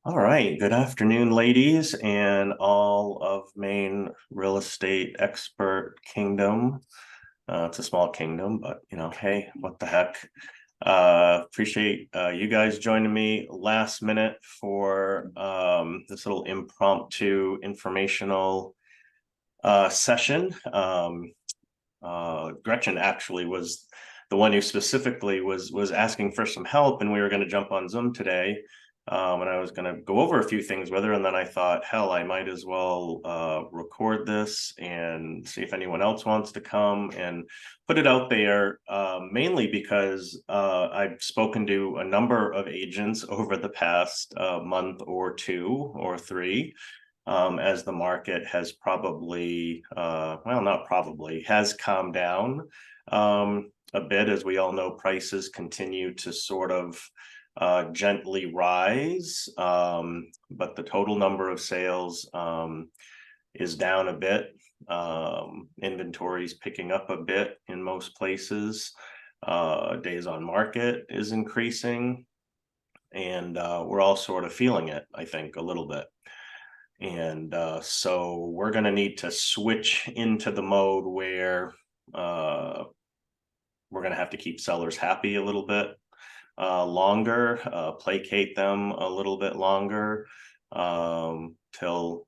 All right. Good afternoon, ladies, and all of Maine real estate expert kingdom. It's a small kingdom, but hey, what the heck? Appreciate you guys joining me last minute for this little impromptu informational session. Gretchen actually was the one who specifically was asking for some help, and we were going to jump on Zoom today. And I was going to go over a few things with her, and then I thought, hell, I might as well record this and see if anyone else wants to come and put it out there, mainly because I've spoken to a number of agents over the past month or two or three, as the market has probably, well, not probably, has calmed down a bit. As we all know, prices continue to sort of gently rise, but the total number of sales is down a bit. Inventory's picking up a bit in most places. Days on market is increasing, and we're all sort of feeling it, I think, a little bit. And so we're going to need to switch into the mode where we're going to have to keep sellers happy a little bit longer, placate them a little bit longer, till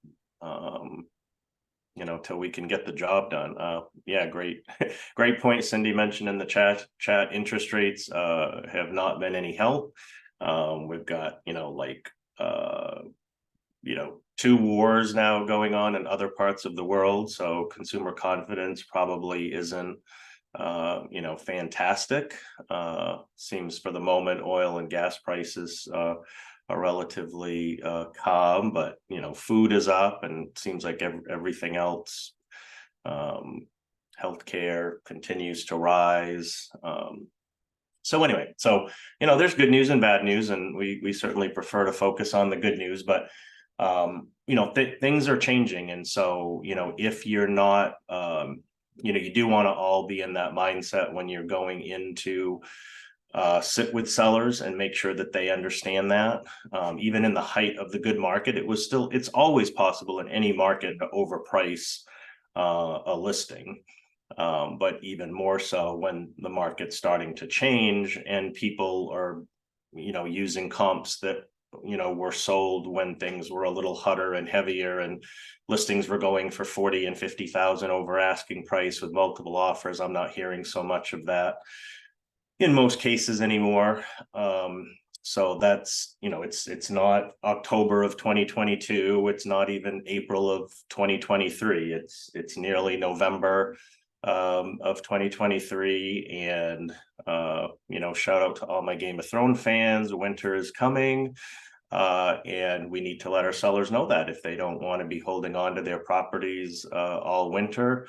till we can get the job done. Yeah, great great point Cindy mentioned in the chat. Interest rates have not been any help. We've got two wars now going on in other parts of the world, so consumer confidence probably isn't fantastic. Seems for the moment oil and gas prices are relatively calm, but food is up, and seems like everything else, healthcare continues to rise. So anyway, there's good news and bad news, and we certainly prefer to focus on the good news, but things are changing. And so if you're not, you do want to all be in that mindset when you're going into sit with sellers and make sure that they understand that. Even in the height of the good market, it's always possible in any market to overprice a listing. But even more so when the market's starting to change and people are using comps that were sold when things were a little hotter and heavier, and listings were going for 40 and 50,000 over asking price with multiple offers. I'm not hearing so much of that in most cases anymore. So that's, it's not October of 2022. It's not even April of 2023. It's nearly November of 2023. And shout out to all my Game of Thrones fans. Winter is coming, and we need to let our sellers know that if they don't want to be holding on to their properties all winter,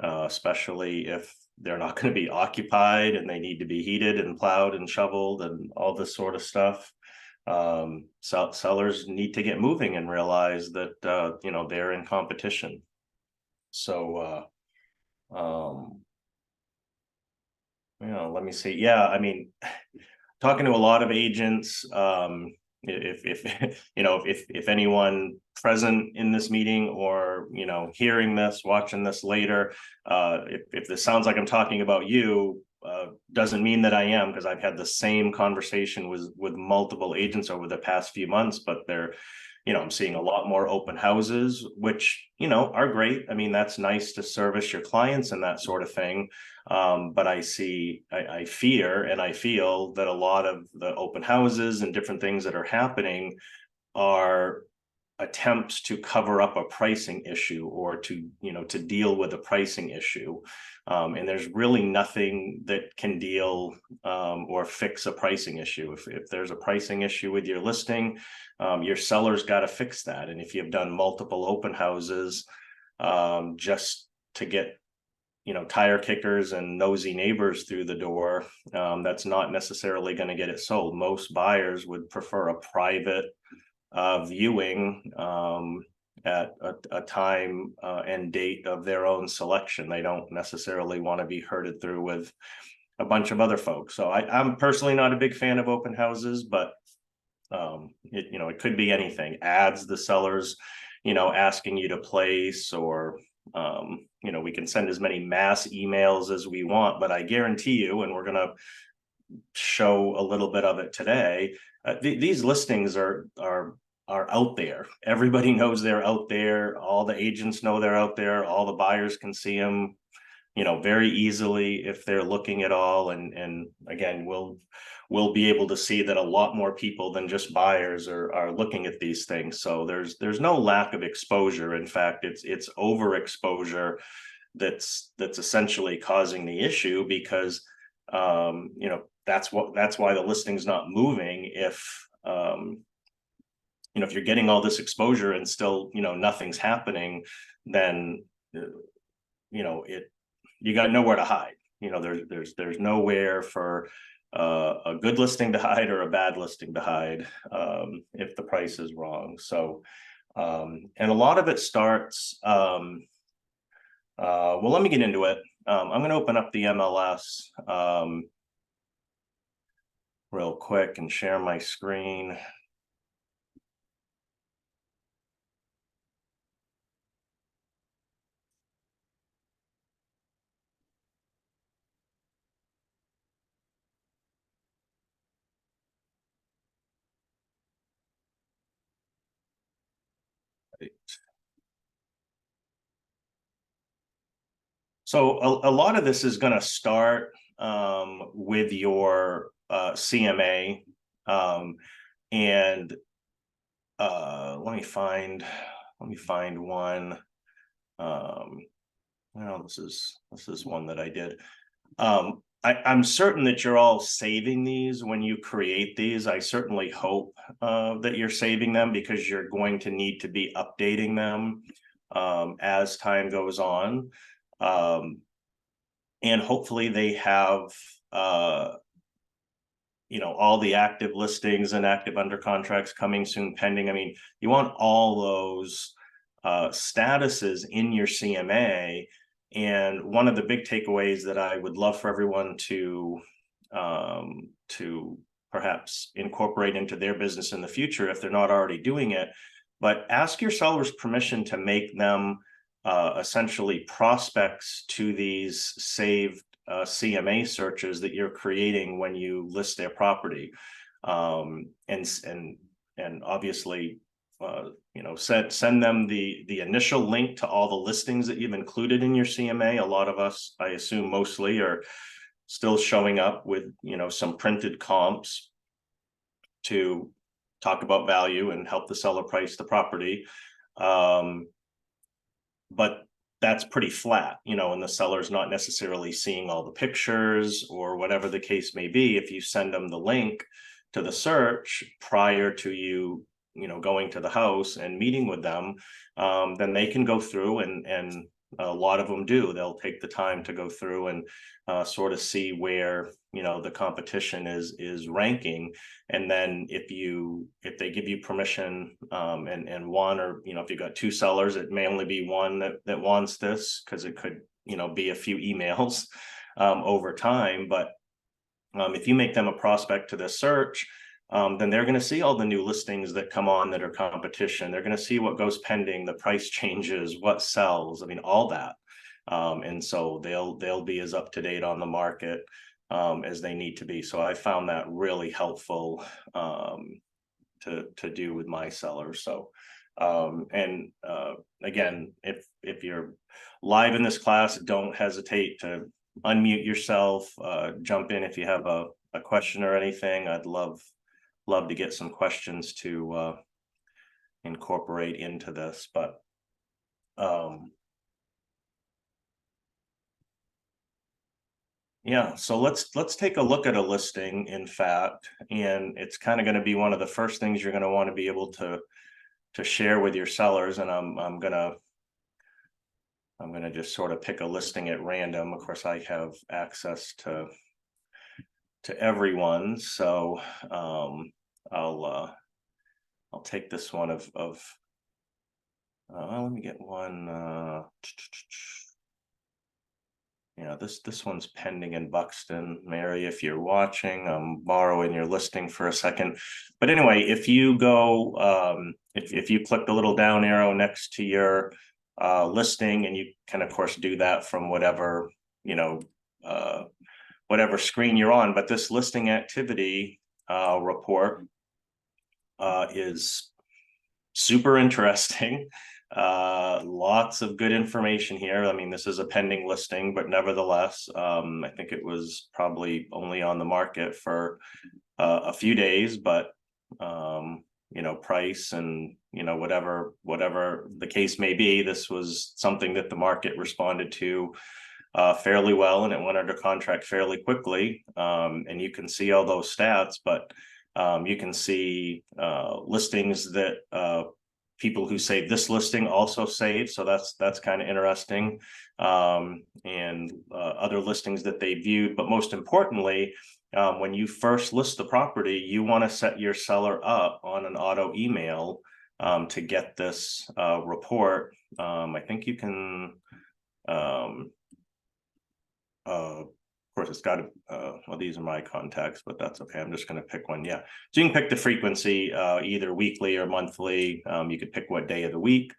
especially if they're not going to be occupied and they need to be heated and plowed and shoveled and all this sort of stuff. Sellers need to get moving and realize that they're in competition. So let me see. Yeah, I mean, talking to a lot of agents, if anyone present in this meeting or hearing this, watching this later, if this sounds like I'm talking about you, doesn't mean that I am, because I've had the same conversation with multiple agents over the past few months. But they're I'm seeing a lot more open houses, which are great. I mean, that's nice to service your clients and that sort of thing. But I fear and I feel that a lot of the open houses and different things that are happening are attempts to cover up a pricing issue, or to deal with a pricing issue. And there's really nothing that can deal or fix a pricing issue. If there's a pricing issue with your listing, your seller's got to fix that. And if you've done multiple open houses just to get tire kickers and nosy neighbors through the door, that's not necessarily going to get it sold. Most buyers would prefer a private viewing at a time and date of their own selection. They don't necessarily want to be herded through with a bunch of other folks. So I'm personally not a big fan of open houses, but It could be anything, ads the sellers, asking you to place, or we can send as many mass emails as we want, but I guarantee you, and we're going to show a little bit of it today, these listings are out there. Everybody knows they're out there. All the agents know they're out there. All the buyers can see them, very easily if they're looking at all. And again, we'll be able to see that a lot more people than just buyers are looking at these things. So there's no lack of exposure. In fact, it's overexposure that's essentially causing the issue, because that's why the listing's not moving. If you're getting all this exposure and still nothing's happening, then you got nowhere to hide. There's nowhere for a good listing to hide or a bad listing to hide, if the price is wrong. So and a lot of it starts, well, let me get into it. I'm going to open up the MLS real quick and share my screen. So a lot of this is going to start with your CMA, and let me find one. Well, this is one that I did. I'm certain that you're all saving these when you create these. I certainly hope that you're saving them, because you're going to need to be updating them as time goes on. And hopefully they have all the active listings and active under contracts coming soon pending. I mean, you want all those statuses in your CMA. And one of the big takeaways that I would love for everyone to perhaps incorporate into their business in the future, if they're not already doing it, but ask your sellers permission to make them essentially prospects to these saved CMA searches that you're creating when you list their property. And obviously, send them the initial link to all the listings that you've included in your CMA. A lot of us, I assume mostly, are still showing up with some printed comps to talk about value and help the seller price the property. But that's pretty flat, and the seller's not necessarily seeing all the pictures or whatever the case may be. If you send them the link to the search prior to you going to the house and meeting with them, then they can go through, and a lot of them do. They'll take the time to go through and sort of see where the competition is ranking. And then if they give you permission, and one, or if you've got two sellers, it may only be one that wants this, because it could be a few emails over time. But if you make them a prospect to the search, then they're going to see all the new listings that come on that are competition. They're going to see what goes pending, the price changes, what sells. I mean, all that. And so they'll be as up to date on the market as they need to be. So I found that really helpful to do with my sellers. So again, if you're live in this class, don't hesitate to unmute yourself, jump in if you have a question or anything. I'd love to get some questions to incorporate into this. But yeah, so let's take a look at a listing, in fact, and it's kind of going to be one of the first things you're going to want to be able to share with your sellers. And I'm gonna just sort of pick a listing at random. Of course, I have access to everyone, so I'll take this one of let me get one. Yeah, this one's pending in Buxton. Mary, if you're watching, I'm borrowing your listing for a second. But anyway, if you go, if you click the little down arrow next to your listing, and you can of course do that from whatever, whatever screen you're on. But this listing activity report is super interesting. Lots of good information here. I mean, this is a pending listing, but nevertheless, I think it was probably only on the market for a few days, but price and whatever the case may be, this was something that the market responded to fairly well, and it went under contract fairly quickly. And you can see all those stats, but you can see listings that people who save this listing also save, so that's kind of interesting, and other listings that they viewed. But most importantly, when you first list the property, you want to set your seller up on an auto email to get this report. I think you can of course, it's got to, well, these are my contacts, but that's okay. I'm just going to pick one. Yeah. So you can pick the frequency, either weekly or monthly. You could pick what day of the week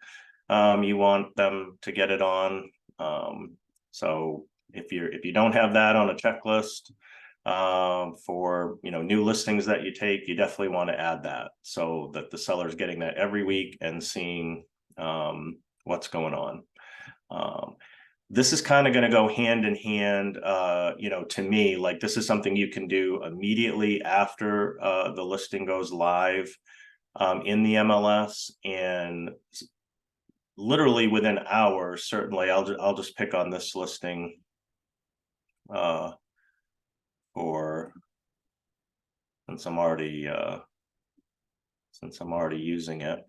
you want them to get it on. So if you don't have that on a checklist for, new listings that you take, you definitely want to add that so that the seller's getting that every week and seeing what's going on. This is kind of going to go hand in hand, to me, like this is something you can do immediately after the listing goes live in the MLS, and literally within hours. Certainly, I'll just pick on this listing for since I'm already using it.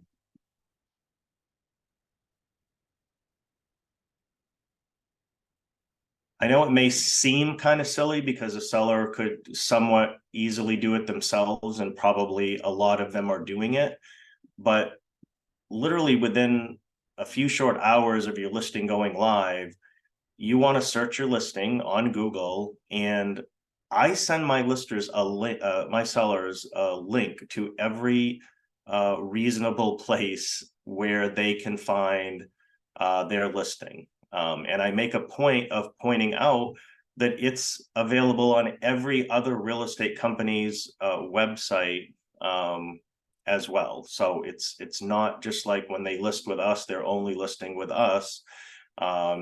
I know it may seem kind of silly because a seller could somewhat easily do it themselves, and probably a lot of them are doing it. But literally within a few short hours of your listing going live, you want to search your listing on Google, and I send my listers a link, my sellers a link to every reasonable place where they can find their listing. And I make a point of pointing out that it's available on every other real estate company's website as well. So it's not just like when they list with us, they're only listing with us.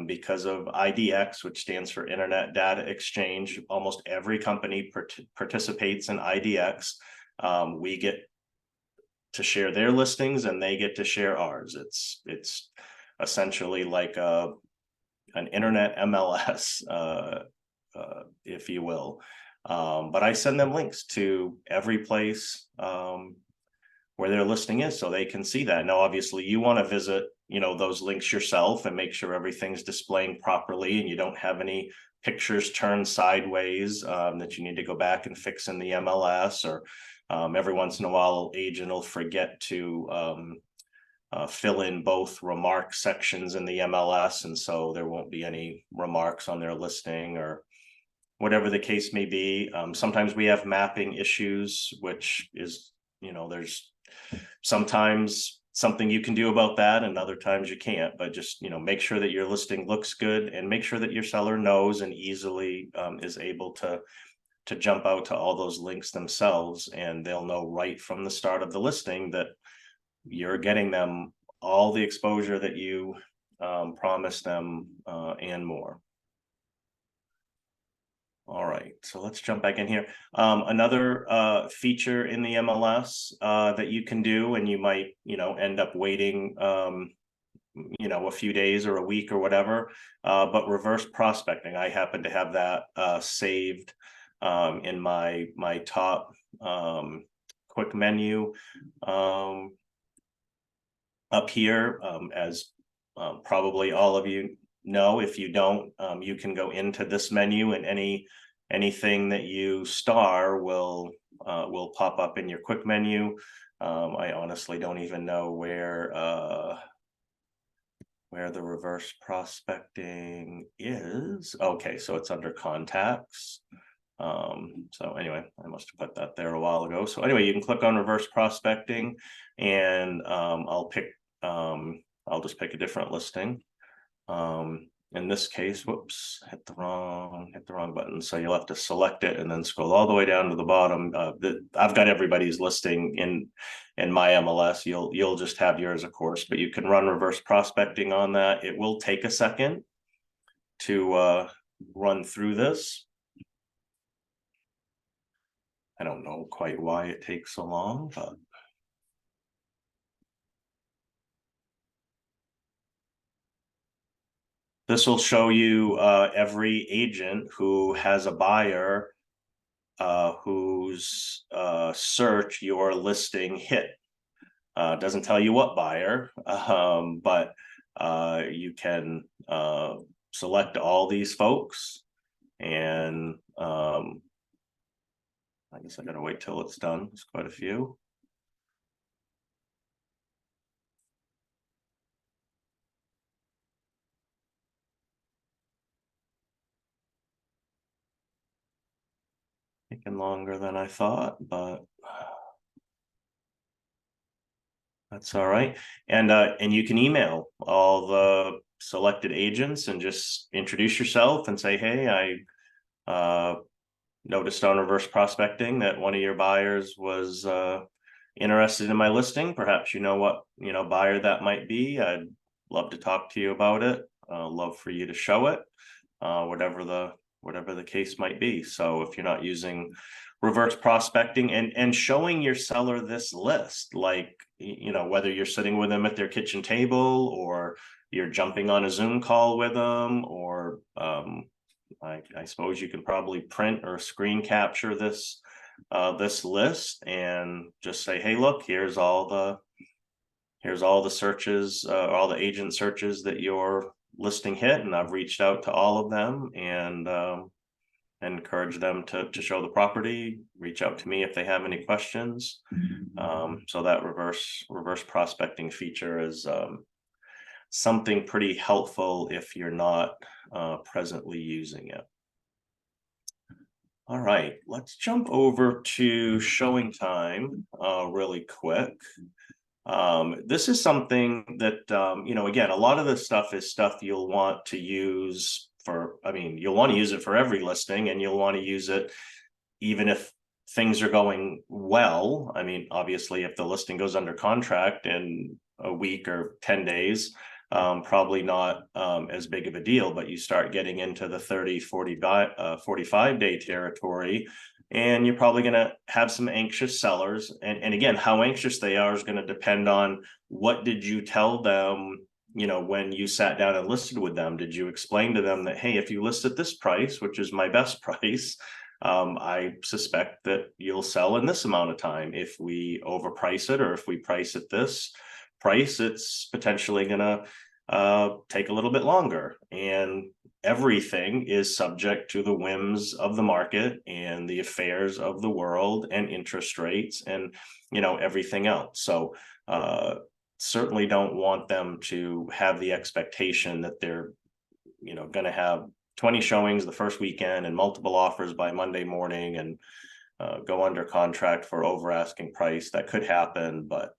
Because of IDX, which stands for Internet Data Exchange. Almost every company participates in IDX. We get to share their listings and they get to share ours. It's essentially like an internet MLS, if you will. But I send them links to every place where their listing is, so they can see that. Now, obviously, you want to visit, those links yourself and make sure everything's displaying properly, and you don't have any pictures turned sideways that you need to go back and fix in the MLS, or every once in a while, agent will forget to fill in both remark sections in the MLS, and so there won't be any remarks on their listing, or whatever the case may be. Sometimes we have mapping issues, which is, there's sometimes something you can do about that, and other times you can't. But just make sure that your listing looks good, and make sure that your seller knows and easily is able to jump out to all those links themselves, and they'll know right from the start of the listing that you're getting them all the exposure that you promised them and more. All right, so let's jump back in here. Another feature in the MLS that you can do, and you might, end up waiting, a few days or a week or whatever, but reverse prospecting. I happen to have that saved in my top quick menu up here, as probably all of you know. If you don't, you can go into this menu, and anything that you star will pop up in your quick menu. I honestly don't even know where where the reverse prospecting is. Okay, so it's under contacts. So anyway, I must have put that there a while ago. So anyway, you can click on reverse prospecting, and I'll just pick a different listing. In this case, whoops, hit the wrong button. So you'll have to select it and then scroll all the way down to the bottom. I've got everybody's listing in my MLS. You'll just have yours, of course, but you can run reverse prospecting on that. It will take a second to run through this. I don't know quite why it takes so long, but this will show you every agent who has a buyer whose search your listing hit. Doesn't tell you what buyer, but you can select all these folks, and I guess I gotta wait till it's done. There's quite a few. Taking longer than I thought, but that's all right. And you can email all the selected agents and just introduce yourself and say, hey, I noticed on reverse prospecting that one of your buyers was interested in my listing. Perhaps you know what buyer that might be. I'd love to talk to you about it. Love for you to show it, whatever the case might be. So if you're not using reverse prospecting and showing your seller this list, like whether you're sitting with them at their kitchen table or you're jumping on a Zoom call with them, or I suppose you can probably print or screen capture this list and just say, hey, look, here's all the searches, all the agent searches that your listing hit, and I've reached out to all of them and encourage them to show the property, reach out to me if they have any questions. So that reverse prospecting feature is something pretty helpful if you're not presently using it. All right, let's jump over to showing time really quick. This is something that, again, a lot of this stuff is stuff you'll want to use you'll want to use it for every listing, and you'll want to use it even if things are going well. I mean, obviously, if the listing goes under contract in a week or 10 days, probably not as big of a deal, but you start getting into the 30, 45 day territory, and you're probably going to have some anxious sellers. And again, how anxious they are is going to depend on what did you tell them, when you sat down and listed with them. Did you explain to them that, hey, if you list at this price, which is my best price, I suspect that you'll sell in this amount of time. If we overprice it, or if we price at this price, it's potentially going to take a little bit longer. And everything is subject to the whims of the market and the affairs of the world and interest rates and everything else. So certainly don't want them to have the expectation that they're going to have 20 showings the first weekend and multiple offers by Monday morning and go under contract for over asking price. That could happen, but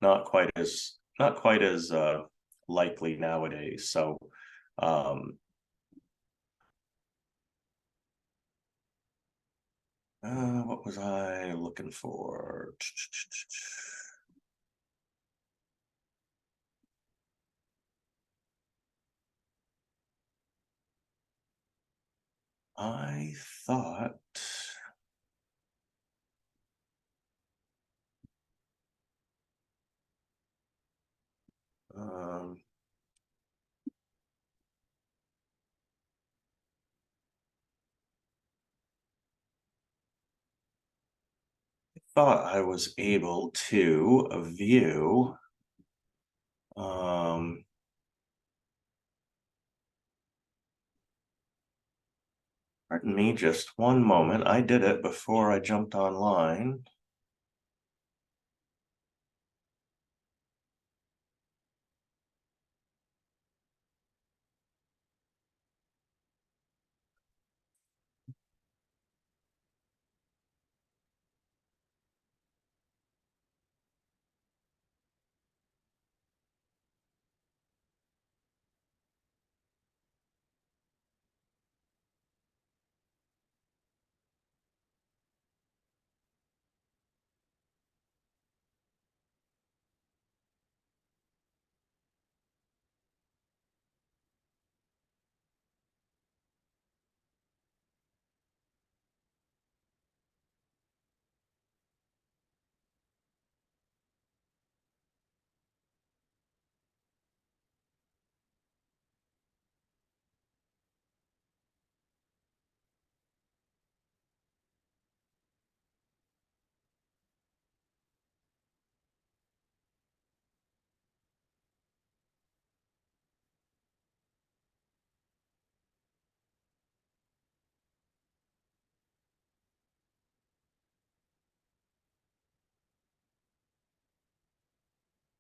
not quite as likely nowadays. So what was I looking for? I thought I was able to view pardon me just one moment. I did it before I jumped online.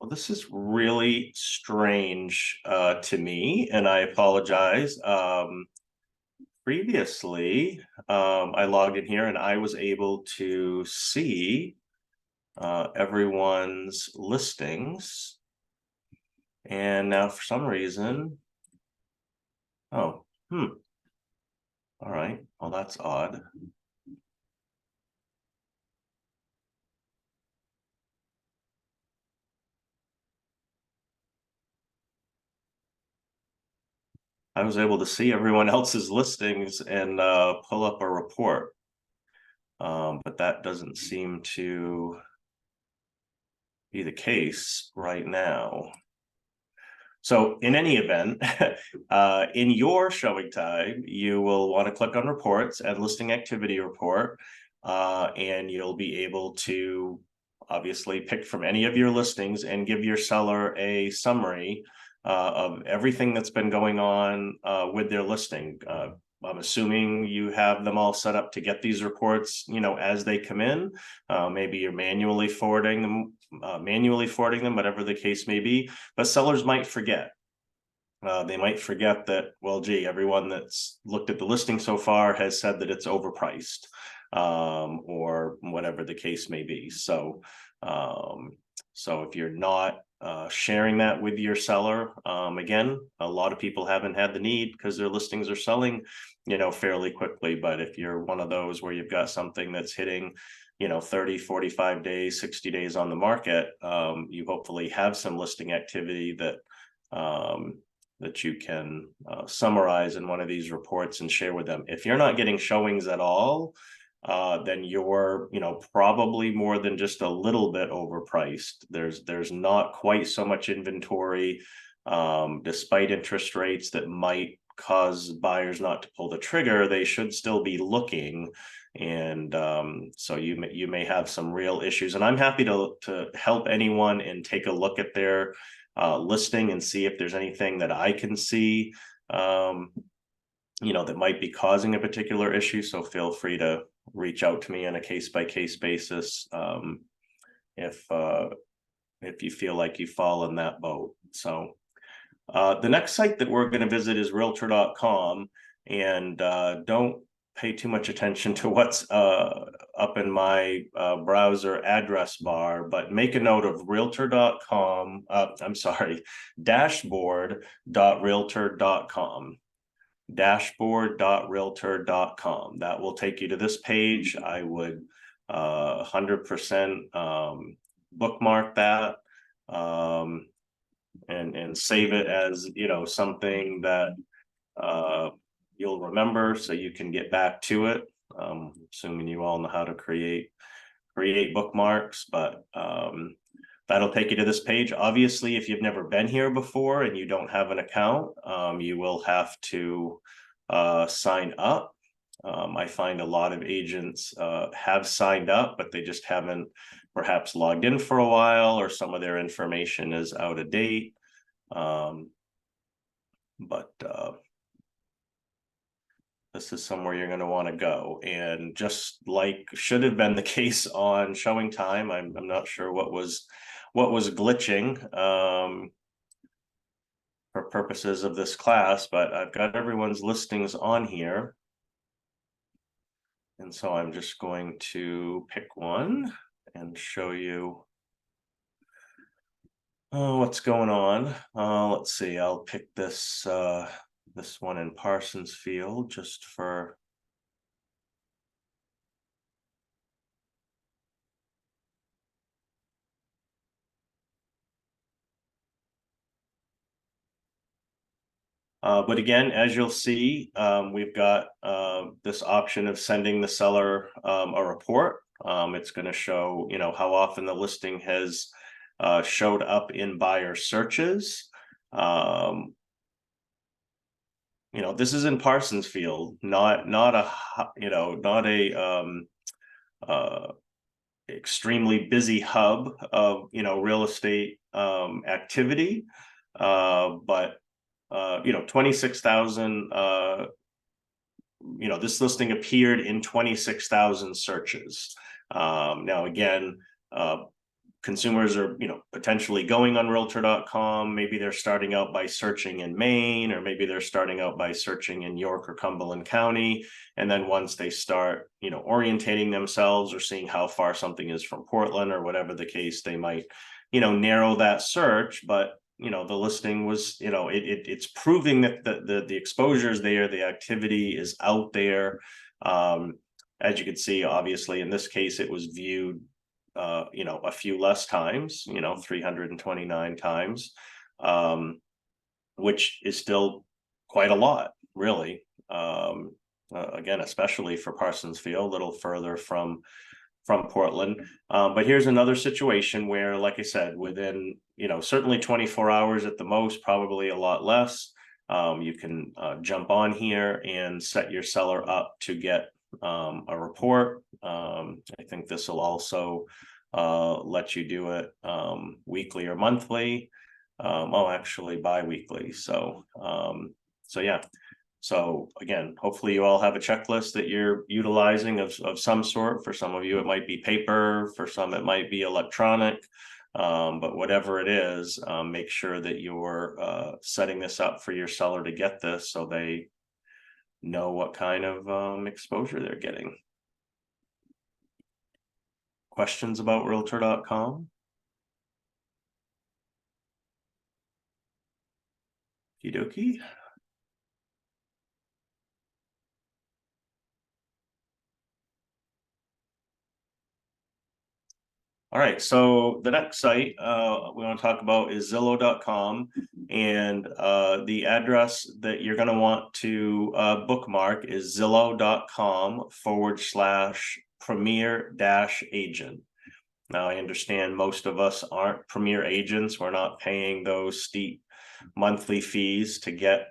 Well, this is really strange to me, and I apologize. Previously, I logged in here and I was able to see everyone's listings. And now for some reason, oh, all right. Well, that's odd. I was able to see everyone else's listings and pull up a report. But that doesn't seem to be the case right now. So in any event, in your showing time, you will want to click on reports and listing activity report, and you'll be able to obviously pick from any of your listings and give your seller a summary of everything that's been going on with their listing. I'm assuming you have them all set up to get these reports, as they come in. Maybe you're manually forwarding them, whatever the case may be. But sellers might forget. They might forget that, well, gee, everyone that's looked at the listing so far has said that it's overpriced, or whatever the case may be. So if you're not sharing that with your seller, again, a lot of people haven't had the need because their listings are selling, fairly quickly. But if you're one of those where you've got something that's hitting 30, 45 days, 60 days on the market, you hopefully have some listing activity that you can summarize in one of these reports and share with them. If you're not getting showings at all, then you're, probably more than just a little bit overpriced. There's not quite so much inventory, despite interest rates that might cause buyers not to pull the trigger. They should still be looking. And so you may have some real issues, and I'm happy to help anyone and take a look at their listing and see if there's anything that I can see, that might be causing a particular issue. So feel free to reach out to me on a case-by-case basis if you feel like you fall in that boat. So the next site that we're going to visit is realtor.com, and don't pay too much attention to what's up in my browser address bar, but make a note of realtor.com. Dashboard.realtor.com. Dashboard.realtor.com. That will take you to this page. I would 100% bookmark that and save it as something that you'll remember, so you can get back to it. Assuming you all know how to create bookmarks, but that'll take you to this page. Obviously, if you've never been here before and you don't have an account, you will have to sign up. I find a lot of agents have signed up, but they just haven't perhaps logged in for a while, or some of their information is out of date. This is somewhere you're going to want to go. And just like should have been the case on showing time, I'm not sure what was glitching for purposes of this class, but I've got everyone's listings on here. And so I'm just going to pick one and show you what's going on. Let's see, I'll pick this this one in Parsonsfield just for but again, as you'll see, we've got this option of sending the seller a report. It's going to show, how often the listing has showed up in buyer searches. This is in Parsonsfield, not a extremely busy hub of real estate activity, but 26,000. This listing appeared in 26,000 searches. Now again, consumers are, potentially going on realtor.com. Maybe they're starting out by searching in Maine, or maybe they're starting out by searching in York or Cumberland County. And then once they start, orientating themselves or seeing how far something is from Portland or whatever the case, they might, narrow that search. But, the listing was, it's proving that the exposure is there, the activity is out there. As you can see, obviously, in this case, it was viewed a few less times, 329 times, which is still quite a lot, really. Again, especially for Parsonsfield, a little further from Portland. But here's another situation where, like I said, within, certainly 24 hours at the most, probably a lot less, you can jump on here and set your seller up to get a report. I think this will also let you do it weekly or monthly. Actually bi-weekly. So yeah. So again, hopefully you all have a checklist that you're utilizing of some sort. For some of you, it might be paper. For some, it might be electronic. But whatever it is, make sure that you're setting this up for your seller to get this, so they know what kind of exposure they're getting. Questions about realtor.com? Okie dokie. All right, so the next site we want to talk about is Zillow.com, and the address that you're going to want to bookmark is Zillow.com/premier-agent. Now, I understand most of us aren't premier agents. We're not paying those steep monthly fees to get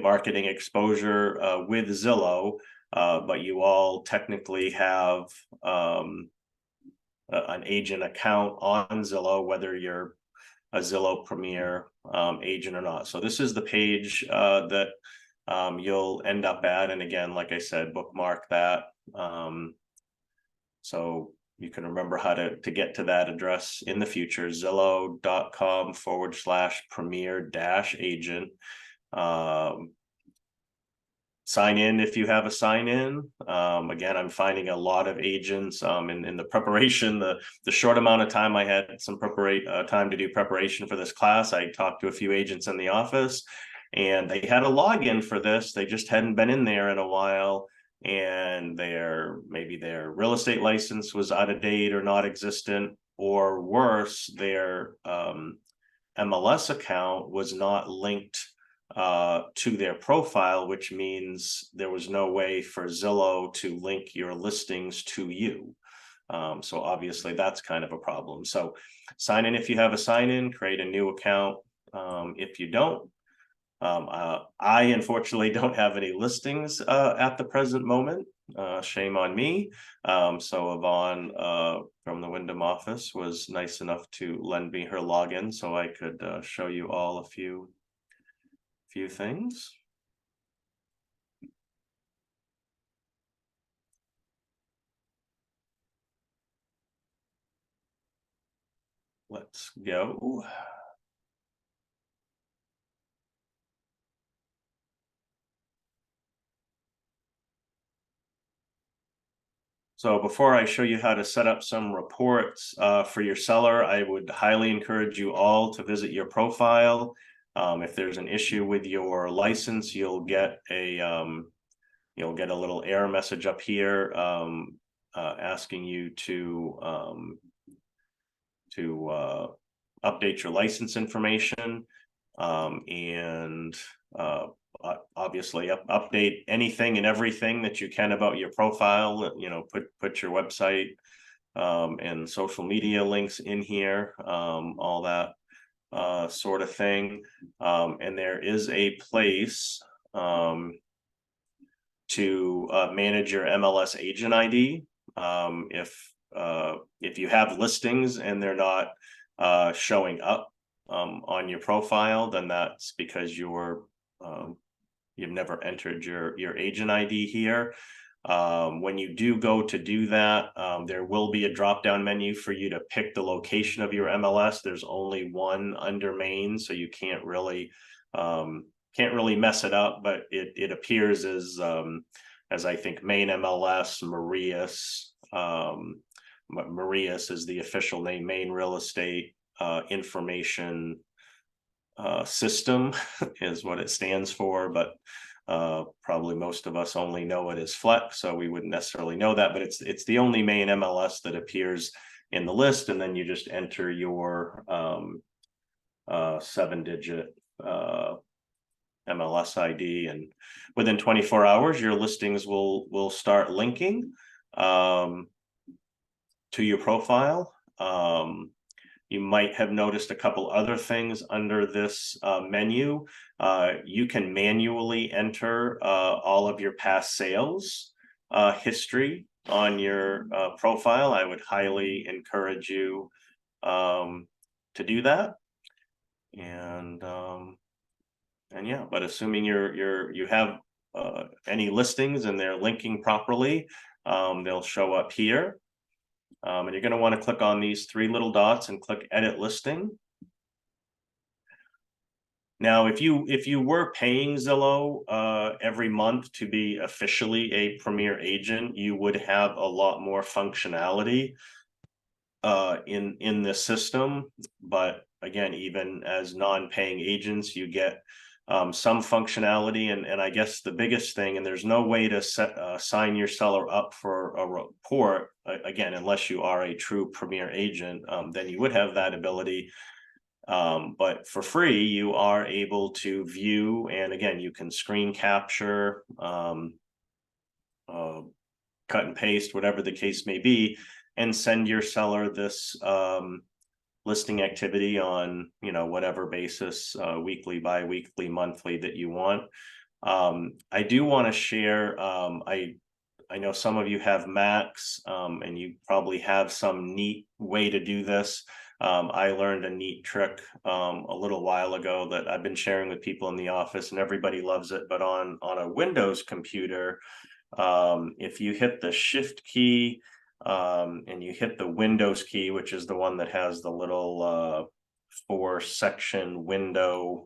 marketing exposure with Zillow. But you all technically have an agent account on Zillow, whether you're a Zillow Premier agent or not. So this is the page that you'll end up at. And again, like I said, bookmark that. So you can remember how to get to that address in the future, Zillow.com/premier-agent. Sign in if you have a sign in. Again, I'm finding a lot of agents in the preparation, the short amount of time I had some time to do preparation for this class. I talked to a few agents in the office, and they had a login for this. They just hadn't been in there in a while, and maybe their real estate license was out of date or not existent, or worse, their MLS account was not linked to their profile, which means there was no way for Zillow to link your listings to you. So obviously that's kind of a problem. So sign in if you have a sign in, create a new account. If you don't, I unfortunately don't have any listings at the present moment. Shame on me. So Yvonne from the Wyndham office was nice enough to lend me her login so I could show you all a few things. Let's go. So before I show you how to set up some reports for your seller, I would highly encourage you all to visit your profile. If there's an issue with your license, you'll get a little error message up here asking you to update your license information, and obviously update anything and everything that you can about your profile. Put your website and social media links in here, all that sort of thing. And there is a place to manage your MLS agent ID. If you have listings and they're not showing up on your profile, then that's because you've never entered your agent ID here. When you do go to do that, there will be a drop-down menu for you to pick the location of your MLS. There's only one under Maine, so you can't really mess it up, but it appears as I think Maine MLS, Marias. Marias is the official name, Maine Real Estate Information System is what it stands for, but probably most of us only know it as Flex, so we wouldn't necessarily know that, but it's the only Maine MLS that appears in the list, and then you just enter your 7-digit MLS ID, and within 24 hours your listings will start linking to your profile. You might have noticed a couple other things under this menu. You can manually enter all of your past sales history on your profile. I would highly encourage you to do that. And yeah, but assuming you have any listings and they're linking properly, they'll show up here. And you're going to want to click on these 3 little dots and click Edit Listing. Now, if you were paying Zillow every month to be officially a Premier Agent, you would have a lot more functionality in the system. But again, even as non-paying agents, you get some functionality, and I guess the biggest thing, and there's no way to sign your seller up for a report, again, unless you are a true Premier Agent, then you would have that ability. But for free, you are able to view, and again, you can screen capture, cut and paste, whatever the case may be, and send your seller this listing activity on, whatever basis, weekly, bi-weekly, monthly that you want. I do want to share, I know some of you have Macs, and you probably have some neat way to do this. I learned a neat trick a little while ago that I've been sharing with people in the office, and everybody loves it. But on a Windows computer, if you hit the Shift key and you hit the Windows key, which is the one that has the little 4-section window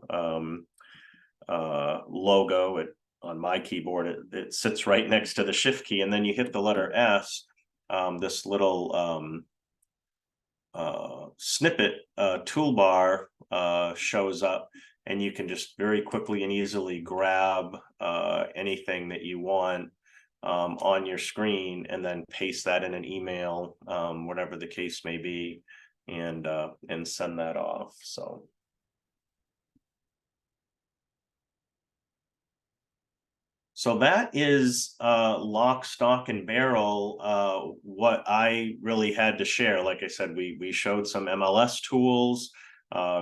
logo, on my keyboard, it sits right next to the Shift key, and then you hit the letter S, this little snippet toolbar shows up, and you can just very quickly and easily grab anything that you want on your screen, and then paste that in an email, whatever the case may be, and send that off. So that is lock, stock, and barrel what I really had to share. Like I said, we showed some MLS tools.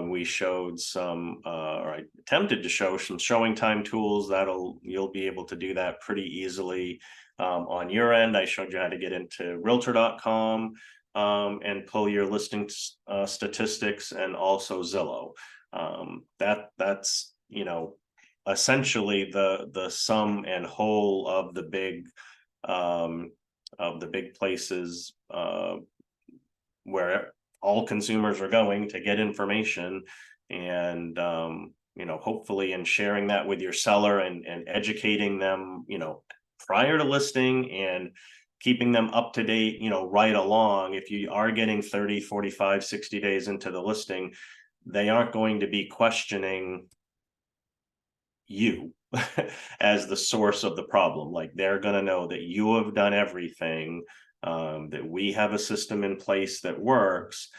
We showed some, or I attempted to show some showing time tools. You'll be able to do that pretty easily on your end. I showed you how to get into Realtor.com and pull your listing statistics, and also Zillow. That's essentially the sum and whole of the big places where all consumers are going to get information, and hopefully in sharing that with your seller and educating them prior to listing, and keeping them up to date right along. If you are getting 30, 45, 60 days into the listing, they aren't going to be questioning you as the source of the problem. Like, they're going to know that you have done everything, that we have a system in place that works,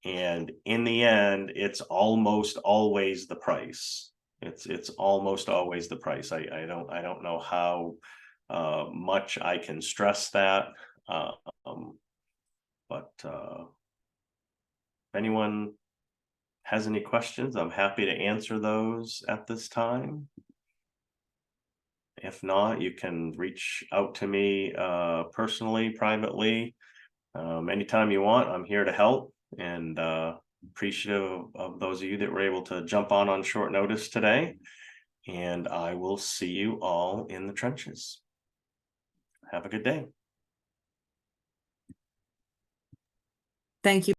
and in the end, it's almost always the price. It's almost always the price. I don't know how much I can stress that, but if anyone has any questions, I'm happy to answer those at this time. If not, you can reach out to me personally, privately, anytime you want. I'm here to help, and appreciative of those of you that were able to jump on short notice today. And I will see you all in the trenches. have a good day. Thank you.